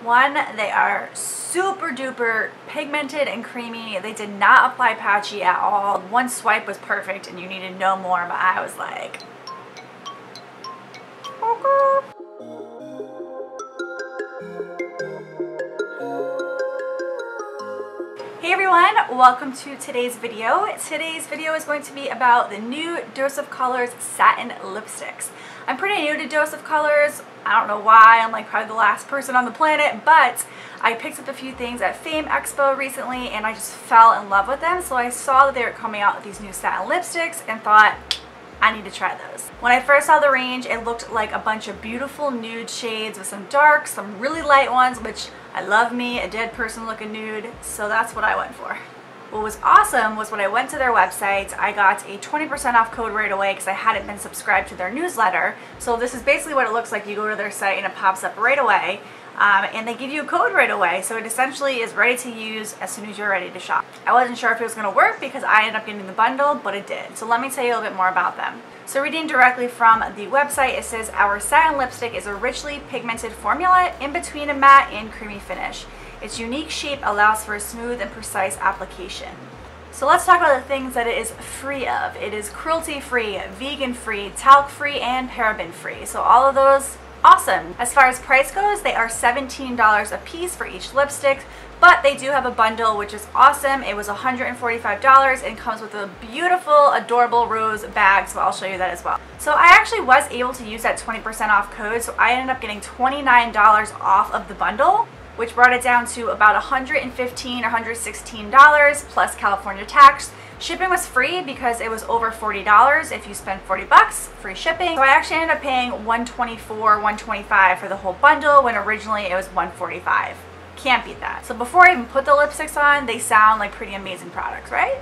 One, they are super duper pigmented and creamy. They did not apply patchy at all. One swipe was perfect and you needed no more, but I was like, okay. Hey everyone, welcome to today's video. Today's video is going to be about the new Dose of Colors Satin lipsticks. I'm pretty new to Dose of Colors. I don't know why, I'm like probably the last person on the planet, but I picked up a few things at Fame Expo recently and I just fell in love with them. So I saw that they were coming out with these new satin lipsticks and thought, I need to try those. When I first saw the range, it looked like a bunch of beautiful nude shades with some darks, some really light ones, which I love me, a dead person looking nude, so that's what I went for. What was awesome was when I went to their website, I got a 20% off code right away because I hadn't been subscribed to their newsletter. So this is basically what it looks like. You go to their site and it pops up right away. And they give you a code right away, so it essentially is ready to use as soon as you're ready to shop. I wasn't sure if it was going to work because I ended up getting the bundle, but it did. So let me tell you a little bit more about them. So reading directly from the website, it says, our satin lipstick is a richly pigmented formula in between a matte and creamy finish. Its unique shape allows for a smooth and precise application. So let's talk about the things that it is free of. It is cruelty-free, vegan-free, talc-free, and paraben-free. So all of those, awesome. As far as price goes, they are $17 a piece for each lipstick, but they do have a bundle, which is awesome. It was $145 and comes with a beautiful, adorable rose bag, so I'll show you that as well. So I actually was able to use that 20% off code, so I ended up getting $29 off of the bundle, which brought it down to about $115 or $116 plus California tax. Shipping was free because it was over $40. If you spend 40 bucks, free shipping. So I actually ended up paying $124, $125 for the whole bundle when originally it was $145. Can't beat that. So before I even put the lipsticks on, they sound like pretty amazing products, right?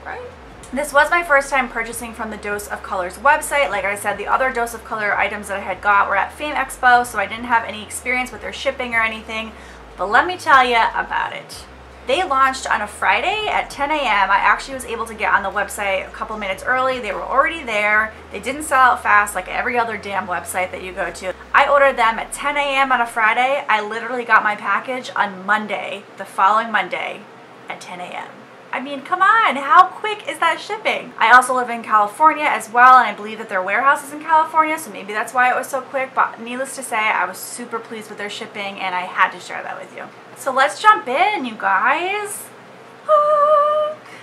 Right? This was my first time purchasing from the Dose of Colors website. Like I said, the other Dose of Color items that I had got were at Fame Expo, so I didn't have any experience with their shipping or anything. But let me tell you about it. They launched on a Friday at 10 a.m. I actually was able to get on the website a couple minutes early. They were already there. They didn't sell out fast like every other damn website that you go to. I ordered them at 10 a.m. on a Friday. I literally got my package on Monday, the following Monday at 10 a.m. I mean, come on, how quick is that shipping? I also live in California as well, and I believe that their warehouse is in California, so maybe that's why it was so quick, but needless to say, I was super pleased with their shipping, and I had to share that with you. So let's jump in, you guys.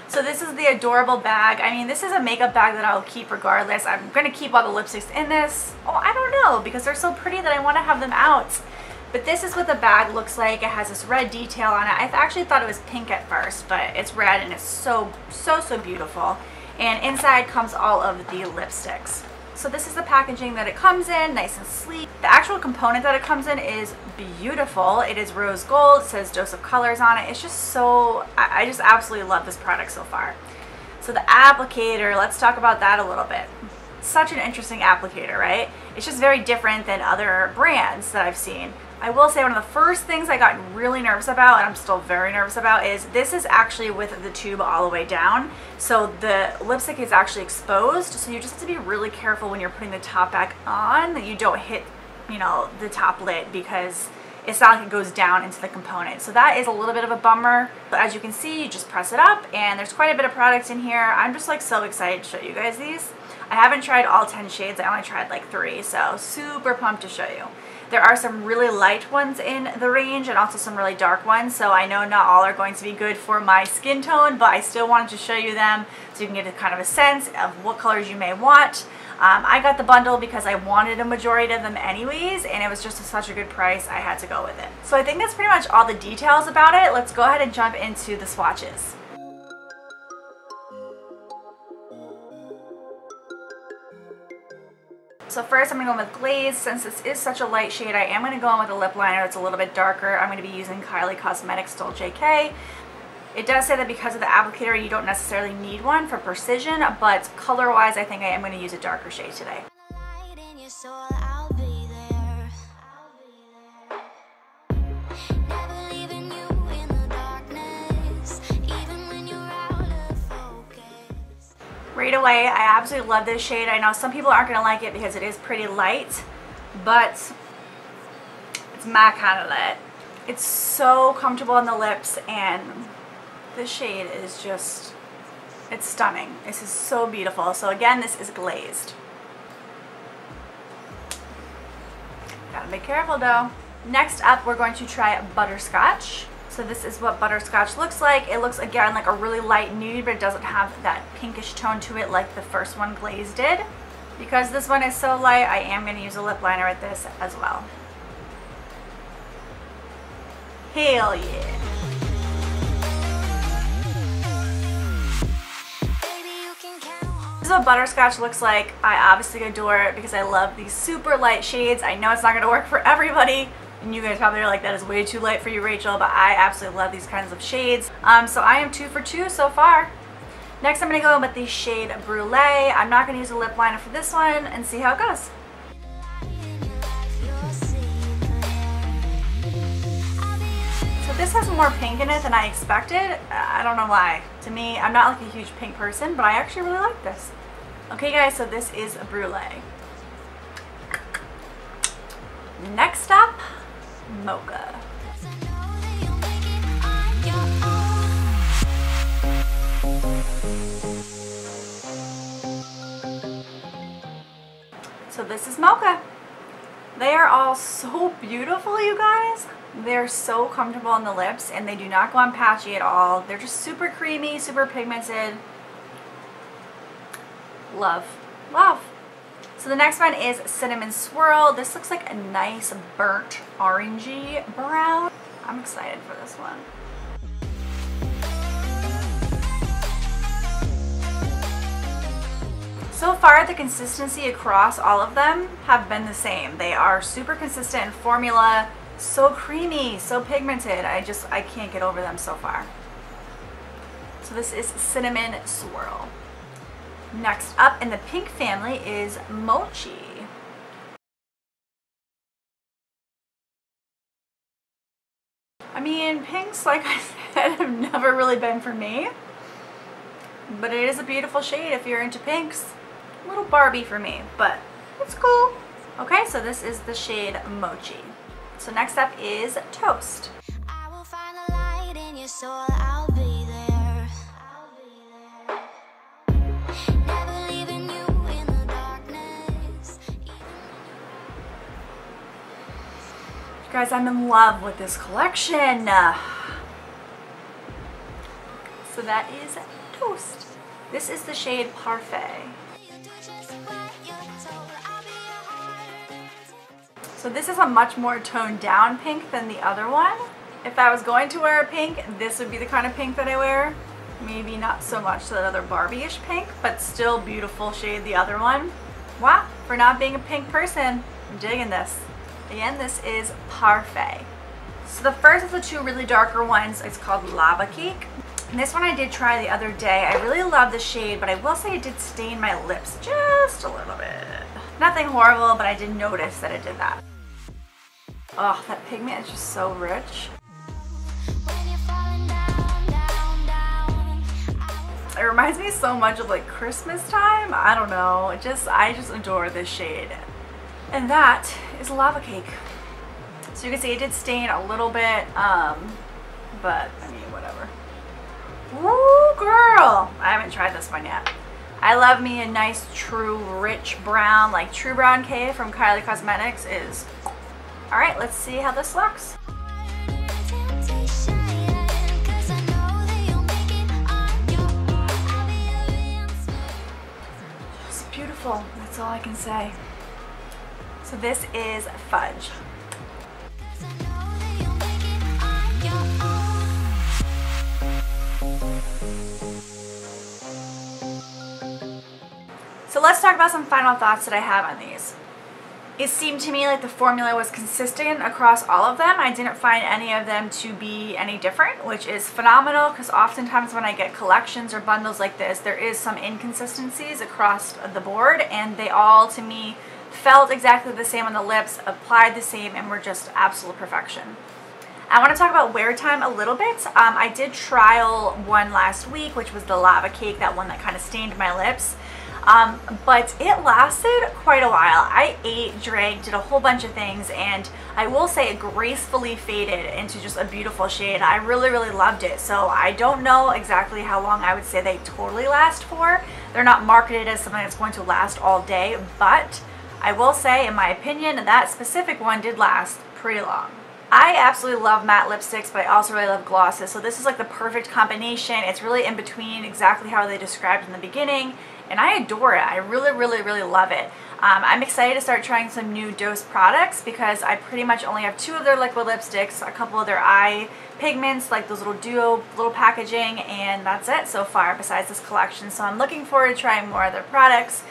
So this is the adorable bag. I mean, this is a makeup bag that I'll keep regardless. I'm going to keep all the lipsticks in this. Oh, I don't know, because they're so pretty that I want to have them out. But this is what the bag looks like. It has this red detail on it. I actually thought it was pink at first, but it's red and it's so beautiful. And inside comes all of the lipsticks. So this is the packaging that it comes in, nice and sleek. The actual component that it comes in is beautiful. It is rose gold. It says Dose of Colors on it. It's just so, I just absolutely love this product so far. So the applicator, let's talk about that a little bit. Such an interesting applicator, right? It's just very different than other brands that I've seen. I will say one of the first things I got really nervous about, and I'm still very nervous about, is this is actually with the tube all the way down. So the lipstick is actually exposed, so you just have to be really careful when you're putting the top back on that you don't hit, you know, the top lid, because it's not like it goes down into the component. So that is a little bit of a bummer. But as you can see, you just press it up and there's quite a bit of product in here. I'm just like so excited to show you guys these. I haven't tried all 10 shades. I only tried like 3, so super pumped to show you. There are some really light ones in the range and also some really dark ones, so I know not all are going to be good for my skin tone, but I still wanted to show you them so you can get a kind of a sense of what colors you may want. I got the bundle because I wanted a majority of them anyways, and it was just such a good price, I had to go with it. So I think that's pretty much all the details about it. Let's go ahead and jump into the swatches. So first I'm going to go in with Glazed. Since this is such a light shade, I am going to go in with a lip liner that's a little bit darker. I'm going to be using Kylie Cosmetics Dolce K. It does say that because of the applicator you don't necessarily need one for precision, but color wise I think I am going to use a darker shade today. Right away, I absolutely love this shade. I know some people aren't going to like it because it is pretty light, but it's my kind of lit. It's so comfortable on the lips, and this shade is just, it's stunning. This is so beautiful. So again, this is Glazed. Gotta be careful though. Next up, we're going to try Butterscotch. So this is what Butterscotch looks like. It looks, again, like a really light nude, but it doesn't have that pinkish tone to it like the first one, Glazed, did. Because this one is so light, I am going to use a lip liner with this as well. Hell yeah. This is what Butterscotch looks like. I obviously adore it because I love these super light shades. I know it's not going to work for everybody, and you guys probably are like, that is way too light for you, Rachel, but I absolutely love these kinds of shades. So I am 2 for 2 so far. Next, I'm going to go in with the shade Brulée. I'm not going to use a lip liner for this one, and see how it goes. So this has more pink in it than I expected. I don't know why. To me, I'm not like a huge pink person, but I actually really like this. Okay guys, so this is Brulée. Next up, Mocha. So this is Mocha. They are all so beautiful, you guys. They're so comfortable on the lips, and they do not go on patchy at all. They're just super creamy, super pigmented. Love. Love. So the next one is Cinnamon Swirl. This looks like a nice burnt orangey brown. I'm excited for this one. So far, the consistency across all of them have been the same. They are super consistent in formula, so creamy, so pigmented. I can't get over them so far. So this is Cinnamon Swirl. Next up in the pink family is Mochi. I mean, pinks, like I said, have never really been for me, but it is a beautiful shade if you're into pinks. A little Barbie for me, but it's cool. Okay, so this is the shade Mochi. So next up is Toast. I will find the light in your soul, I'll be there. Never leaving you in the darkness. Guys, I'm in love with this collection. So that is Toast. This is the shade Parfait. So this is a much more toned down pink than the other one. If I was going to wear a pink, this would be the kind of pink that I wear. Maybe not so much that other Barbie-ish pink, but still beautiful shade, the other one. Wow, for not being a pink person, I'm digging this. Again, this is Parfait. So the first of the two really darker ones is called Lava Cake. And this one I did try the other day. I really love the shade, but I will say it did stain my lips just a little bit. Nothing horrible, but I did notice that it did that. Oh, that pigment is just so rich. It reminds me so much of like Christmas time. I don't know. I just adore this shade. And that is Lava Cake. So you can see it did stain a little bit, but I mean, whatever. Woo, girl! I haven't tried this one yet. I love me a nice, true, rich brown, like True Brown K from Kylie Cosmetics is. All right, let's see how this looks. It's beautiful, that's all I can say. So this is Fudge. So let's talk about some final thoughts that I have on these. It seemed to me like the formula was consistent across all of them. I didn't find any of them to be any different, which is phenomenal because oftentimes when I get collections or bundles like this, there is some inconsistencies across the board, and they all, to me, felt exactly the same on the lips, applied the same, and were just absolute perfection. I want to talk about wear time a little bit. I did trial one last week, which was the Lava Cake, that one that kind of stained my lips. but it lasted quite a while. I ate, drank, did a whole bunch of things, and I will say it gracefully faded into just a beautiful shade. I really, really loved it. So I don't know exactly how long I would say they totally last for. They're not marketed as something that's going to last all day, but I will say, in my opinion, that specific one did last pretty long. I absolutely love matte lipsticks, but I also really love glosses. So this is like the perfect combination. It's really in between exactly how they described in the beginning, and I adore it. I really, really, really love it. I'm excited to start trying some new Dose products because I pretty much only have 2 of their liquid lipsticks, a couple of their eye pigments, like those little duo little packaging, and that's it so far besides this collection. So I'm looking forward to trying more of their products.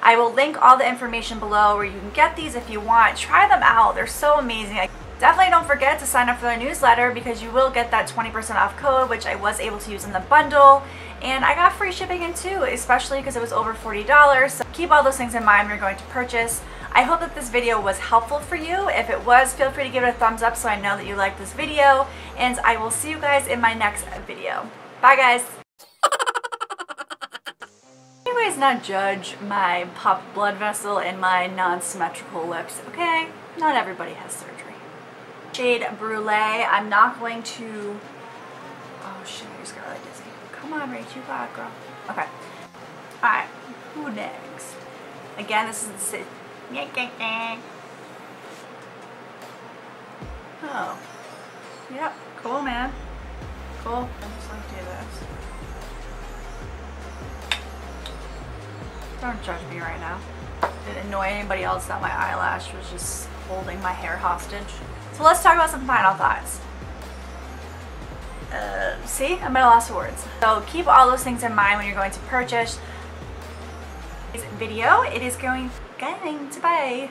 I will link all the information below where you can get these if you want. Try them out. They're so amazing. Definitely don't forget to sign up for their newsletter because you will get that 20% off code, which I was able to use in the bundle. And I got free shipping in too, especially because it was over $40. So keep all those things in mind when you're going to purchase. I hope that this video was helpful for you. If it was, feel free to give it a thumbs up so I know that you liked this video. And I will see you guys in my next video. Bye guys! Anyways, not judge my popped blood vessel and my non-symmetrical lips, okay? Not everybody has surgery. Shade Brulée. I'm not going to... Oh shit, I just got really dizzy. Come on, Rach, you got it, girl. Okay. Alright, who next? Again, this is the... Oh. Yep, cool, man. Cool. I'm just gonna do this. Don't judge me right now. Did it annoy anybody else that my eyelash was just holding my hair hostage? So let's talk about some final thoughts. See? I'm at a loss for words. So keep all those things in mind when you're going to purchase. This video, it is going to be